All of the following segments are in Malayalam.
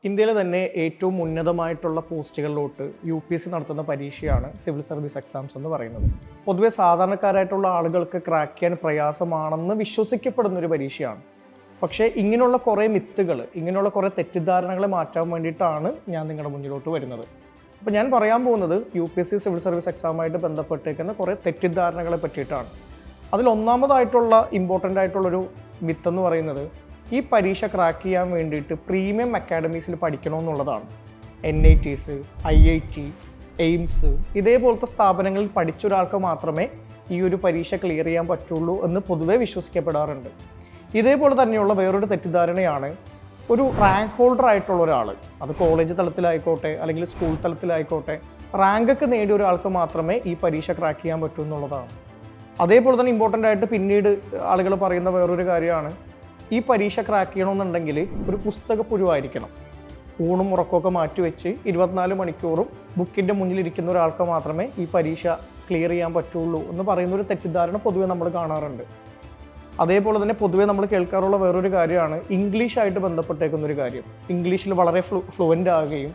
ഇന്ത്യയിലെ തന്നെ ഏറ്റവും ഉന്നതമായിട്ടുള്ള പോസ്റ്റുകളിലോട്ട് UPSC നടത്തുന്ന പരീക്ഷയാണ് സിവിൽ സർവീസ് എക്സാംസ് എന്ന് പറയുന്നത്. പൊതുവെ സാധാരണക്കാരായിട്ടുള്ള ആളുകൾക്ക് ക്രാക്ക് ചെയ്യാൻ പ്രയാസമാണെന്ന് വിശ്വസിക്കപ്പെടുന്ന ഒരു പരീക്ഷയാണ്. പക്ഷേ ഇങ്ങനെയുള്ള കുറേ മിത്തുകൾ, ഇങ്ങനെയുള്ള കുറേ തെറ്റിദ്ധാരണകളെ മാറ്റാൻ വേണ്ടിയിട്ടാണ് ഞാൻ നിങ്ങളുടെ മുന്നിലോട്ട് വരുന്നത്. അപ്പോൾ ഞാൻ പറയാൻ പോകുന്നത് UPSC സിവിൽ സർവീസ് എക്സാമായിട്ട് ബന്ധപ്പെട്ടേക്കുന്ന കുറേ തെറ്റിദ്ധാരണകളെ പറ്റിയിട്ടാണ്. അതിലൊന്നാമതായിട്ടുള്ള ഇമ്പോർട്ടൻ്റ് ആയിട്ടുള്ളൊരു മിത്തെന്ന് പറയുന്നത് ഈ പരീക്ഷ ക്രാക്ക് ചെയ്യാൻ വേണ്ടിയിട്ട് പ്രീമിയം അക്കാഡമീസിൽ പഠിക്കണമെന്നുള്ളതാണ്. NITs, IIT, എയിംസ് ഇതേപോലത്തെ സ്ഥാപനങ്ങളിൽ പഠിച്ച ഒരാൾക്ക് മാത്രമേ ഈ ഒരു പരീക്ഷ ക്ലിയർ ചെയ്യാൻ പറ്റുള്ളൂ എന്ന് പൊതുവെ വിശ്വസിക്കപ്പെടാറുണ്ട്. ഇതേപോലെ തന്നെയുള്ള വേറൊരു തെറ്റിദ്ധാരണയാണ് ഒരു റാങ്ക് ഹോൾഡർ ആയിട്ടുള്ള ഒരാൾ, അത് കോളേജ് തലത്തിലായിക്കോട്ടെ അല്ലെങ്കിൽ സ്കൂൾ തലത്തിലായിക്കോട്ടെ, റാങ്കൊക്കെ നേടിയ ഒരാൾക്ക് മാത്രമേ ഈ പരീക്ഷ ക്രാക്ക് ചെയ്യാൻ പറ്റൂ എന്നുള്ളതാണ്. അതേപോലെ തന്നെ ഇമ്പോർട്ടൻ്റ് ആയിട്ട് പിന്നീട് ആളുകൾ പറയുന്ന വേറൊരു കാര്യമാണ് ഈ പരീക്ഷ ക്രാക്ക് ചെയ്യണമെന്നുണ്ടെങ്കിൽ ഒരു പുസ്തകപ്പുഴുവായിരിക്കണം. ഊണും ഉറക്കമൊക്കെ മാറ്റിവെച്ച് 24 മണിക്കൂറും ബുക്കിൻ്റെ മുന്നിലിരിക്കുന്ന ഒരാൾക്ക് മാത്രമേ ഈ പരീക്ഷ ക്ലിയർ ചെയ്യാൻ പറ്റുള്ളൂ എന്ന് പറയുന്നൊരു തെറ്റിദ്ധാരണ പൊതുവെ നമ്മൾ കാണാറുണ്ട്. അതേപോലെ തന്നെ പൊതുവെ നമ്മൾ കേൾക്കാറുള്ള വേറൊരു കാര്യമാണ് ഇംഗ്ലീഷായിട്ട് ബന്ധപ്പെട്ടേക്കുന്നൊരു കാര്യം. ഇംഗ്ലീഷിൽ വളരെ ഫ്ലുവൻ്റ് ആകുകയും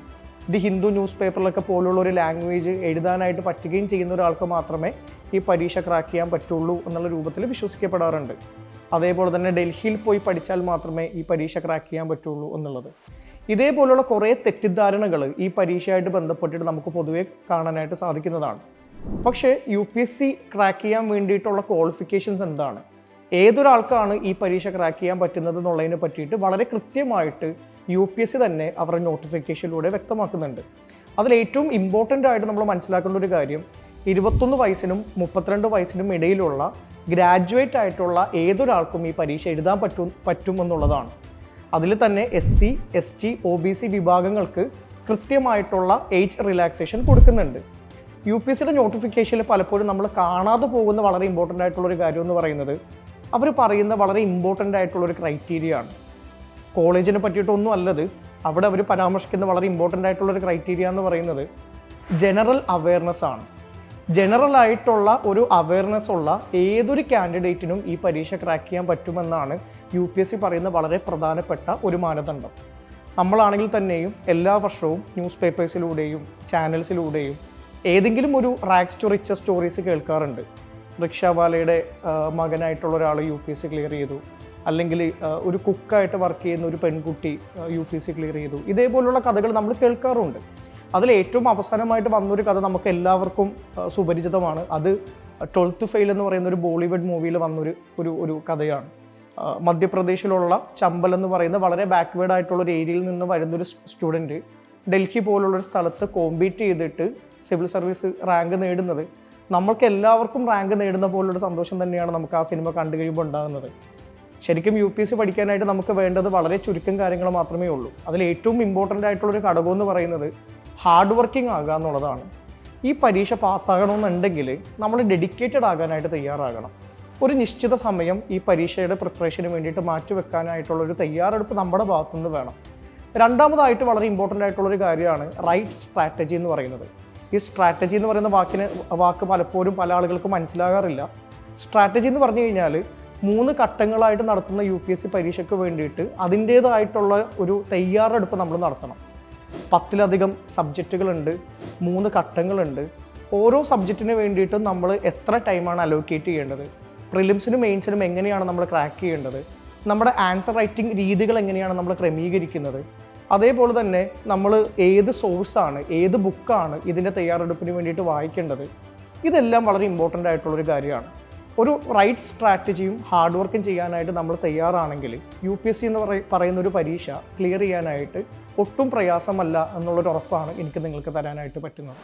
ദി ഹിന്ദു ന്യൂസ് പേപ്പറിലൊക്കെ പോലുള്ള ഒരു ലാംഗ്വേജ് എഴുതാനായിട്ട് പറ്റുകയും ചെയ്യുന്ന ഒരാൾക്ക് മാത്രമേ ഈ പരീക്ഷ ക്രാക്ക് ചെയ്യാൻ പറ്റുള്ളൂ എന്നുള്ള രൂപത്തിൽ വിശ്വസിക്കപ്പെടാറുണ്ട്. അതേപോലെ തന്നെ ഡൽഹിയിൽ പോയി പഠിച്ചാൽ മാത്രമേ ഈ പരീക്ഷ ക്രാക്ക് ചെയ്യാൻ പറ്റുള്ളൂ എന്നുള്ളത്. ഇതേപോലുള്ള കുറേ തെറ്റിദ്ധാരണകൾ ഈ പരീക്ഷയായിട്ട് ബന്ധപ്പെട്ടിട്ട് നമുക്ക് പൊതുവെ കാണാനായിട്ട് സാധിക്കുന്നതാണ്. പക്ഷേ UPSC ക്രാക്ക് ചെയ്യാൻ വേണ്ടിയിട്ടുള്ള ക്വാളിഫിക്കേഷൻസ് എന്താണ്, ഏതൊരാൾക്കാണ് ഈ പരീക്ഷ ക്രാക്ക് ചെയ്യാൻ പറ്റുന്നത് എന്നുള്ളതിനെ പറ്റിയിട്ട് വളരെ കൃത്യമായിട്ട് UPSC തന്നെ അവരുടെ നോട്ടിഫിക്കേഷനിലൂടെ വ്യക്തമാക്കുന്നുണ്ട്. അതിലേറ്റവും ഇമ്പോർട്ടൻ്റ് ആയിട്ട് നമ്മൾ മനസ്സിലാക്കേണ്ട ഒരു കാര്യം 21 വയസ്സിനും 32 വയസ്സിനും ഇടയിലുള്ള ഗ്രാജുവേറ്റ് ആയിട്ടുള്ള ഏതൊരാൾക്കും ഈ പരീക്ഷ എഴുതാൻ പറ്റുമെന്നുള്ളതാണ്. അതിൽ തന്നെ SC, ST, OBC വിഭാഗങ്ങൾക്ക് കൃത്യമായിട്ടുള്ള ഏജ് റിലാക്സേഷൻ കൊടുക്കുന്നുണ്ട്. UPSCയുടെ നോട്ടിഫിക്കേഷനിൽ പലപ്പോഴും നമ്മൾ കാണാതെ പോകുന്ന വളരെ ഇമ്പോർട്ടൻ്റ് ആയിട്ടുള്ളൊരു കാര്യം എന്ന് പറയുന്നത് അവർ പറയുന്ന വളരെ ഇമ്പോർട്ടൻ്റ് ആയിട്ടുള്ളൊരു ക്രൈറ്റീരിയ ആണ്. കോളേജിനെ പറ്റിയിട്ടൊന്നും അല്ലത്, അവിടെ അവർ പരാമർശിക്കുന്ന വളരെ ഇമ്പോർട്ടൻ്റ് ആയിട്ടുള്ളൊരു ക്രൈറ്റീരിയ എന്ന് പറയുന്നത് ജനറൽ അവെയർനെസ് ആണ്. ജനറൽ ആയിട്ടുള്ള ഒരു അവെയർനെസ് ഉള്ള ഏതൊരു കാൻഡിഡേറ്റിനും ഈ പരീക്ഷ ക്രാക്ക് ചെയ്യാൻ പറ്റുമെന്നാണ് UPSC പറയുന്ന വളരെ പ്രധാനപ്പെട്ട ഒരു മാനദണ്ഡം. നമ്മളാണെങ്കിൽ തന്നെയും എല്ലാ വർഷവും ന്യൂസ് പേപ്പേഴ്സിലൂടെയും ചാനൽസിലൂടെയും ഏതെങ്കിലും ഒരു റാഗ്സ് ടു റിച്ചസ് സ്റ്റോറീസ് കേൾക്കാറുണ്ട്. റിക്ഷാവാലയുടെ മകനായിട്ടുള്ള ഒരാൾ UPSC ക്ലിയർ ചെയ്തു, അല്ലെങ്കിൽ ഒരു കുക്കായിട്ട് വർക്ക് ചെയ്യുന്ന ഒരു പെൺകുട്ടി UPSC ക്ലിയർ ചെയ്തു. ഇതേപോലുള്ള കഥകൾ നമ്മൾ കേൾക്കാറുണ്ട്. അതിലേറ്റവും അവസാനമായിട്ട് വന്നൊരു കഥ നമുക്ക് എല്ലാവർക്കും സുപരിചിതമാണ്. അത് 12th ഫെയിൽ എന്ന് പറയുന്ന ഒരു ബോളിവുഡ് മൂവിയിൽ വന്നൊരു കഥയാണ്. മധ്യപ്രദേശിലുള്ള ചമ്പൽ എന്ന് പറയുന്ന വളരെ ബാക്ക്വേർഡ് ആയിട്ടുള്ള ഒരു ഏരിയയിൽ നിന്ന് വരുന്നൊരു സ്റ്റുഡൻറ്റ് ഡൽഹി പോലുള്ളൊരു സ്ഥലത്ത് കോമ്പീറ്റ് ചെയ്തിട്ട് സിവിൽ സർവീസ് റാങ്ക് നേടുന്നത് നമ്മൾക്ക് എല്ലാവർക്കും റാങ്ക് നേടുന്ന പോലുള്ളൊരു സന്തോഷം തന്നെയാണ് നമുക്ക് ആ സിനിമ കണ്ടു കഴിയുമ്പോൾ ഉണ്ടാകുന്നത്. ശരിക്കും UPSC പഠിക്കാനായിട്ട് നമുക്ക് വേണ്ടത് വളരെ ചുരുക്കം കാര്യങ്ങൾ മാത്രമേ ഉള്ളൂ. അതിൽ ഏറ്റവും ഇമ്പോർട്ടൻ്റ് ആയിട്ടുള്ളൊരു ഘടകം എന്ന് പറയുന്നത് ഹാർഡ് വർക്കിംഗ് ആകുക എന്നുള്ളതാണ്. ഈ പരീക്ഷ പാസ്സാകണമെന്നുണ്ടെങ്കിൽ നമ്മൾ ഡെഡിക്കേറ്റഡ് ആകാനായിട്ട് തയ്യാറാകണം. ഒരു നിശ്ചിത സമയം ഈ പരീക്ഷയുടെ പ്രിപ്പറേഷന് വേണ്ടിയിട്ട് മാറ്റിവെക്കാനായിട്ടുള്ളൊരു തയ്യാറെടുപ്പ് നമ്മുടെ ഭാഗത്തുനിന്ന് വേണം. രണ്ടാമതായിട്ട് വളരെ ഇമ്പോർട്ടൻ്റ് ആയിട്ടുള്ളൊരു കാര്യമാണ് റൈറ്റ് സ്ട്രാറ്റജി എന്ന് പറയുന്നത്. ഈ സ്ട്രാറ്റജി എന്ന് പറയുന്ന വാക്ക് പലപ്പോഴും പല ആളുകൾക്കും മനസ്സിലാകാറില്ല. സ്ട്രാറ്റജി എന്ന് പറഞ്ഞു കഴിഞ്ഞാൽ 3 ഘട്ടങ്ങളായിട്ട് നടത്തുന്ന UPSC പരീക്ഷയ്ക്ക് വേണ്ടിയിട്ട് അതിൻ്റേതായിട്ടുള്ള ഒരു തയ്യാറെടുപ്പ് നമ്മൾ നടത്തണം. 10ലധികം സബ്ജക്റ്റുകളുണ്ട്, 3 ഘട്ടങ്ങളുണ്ട്. ഓരോ സബ്ജക്റ്റിന് വേണ്ടിയിട്ടും നമ്മൾ എത്ര ടൈമാണ് അലോക്കേറ്റ് ചെയ്യേണ്ടത്, പ്രിലിംസിനും മെയിൻസിനും എങ്ങനെയാണ് നമ്മൾ ക്രാക്ക് ചെയ്യേണ്ടത്, നമ്മുടെ ആൻസർ റൈറ്റിംഗ് രീതികൾ എങ്ങനെയാണ് നമ്മൾ ക്രമീകരിക്കുന്നത്, അതേപോലെ തന്നെ നമ്മൾ ഏത് സോഴ്സാണ്, ഏത് ബുക്കാണ് ഇതിൻ്റെ തയ്യാറെടുപ്പിന് വേണ്ടിയിട്ട് വായിക്കേണ്ടത്, ഇതെല്ലാം വളരെ ഇമ്പോർട്ടൻ്റ് ആയിട്ടുള്ളൊരു കാര്യമാണ്. ഒരു റൈറ്റ് സ്ട്രാറ്റജിയും ഹാർഡ് വർക്കും ചെയ്യാനായിട്ട് നമ്മൾ തയ്യാറാണെങ്കിൽ UPSC എന്ന് പറയുന്ന ഒരു പരീക്ഷ ക്ലിയർ ചെയ്യാനായിട്ട് ഒട്ടും പ്രയാസമല്ല എന്നുള്ളൊരു ഉറപ്പാണ് എനിക്ക് നിങ്ങൾക്ക് തരാനായിട്ട് പറ്റുന്നത്.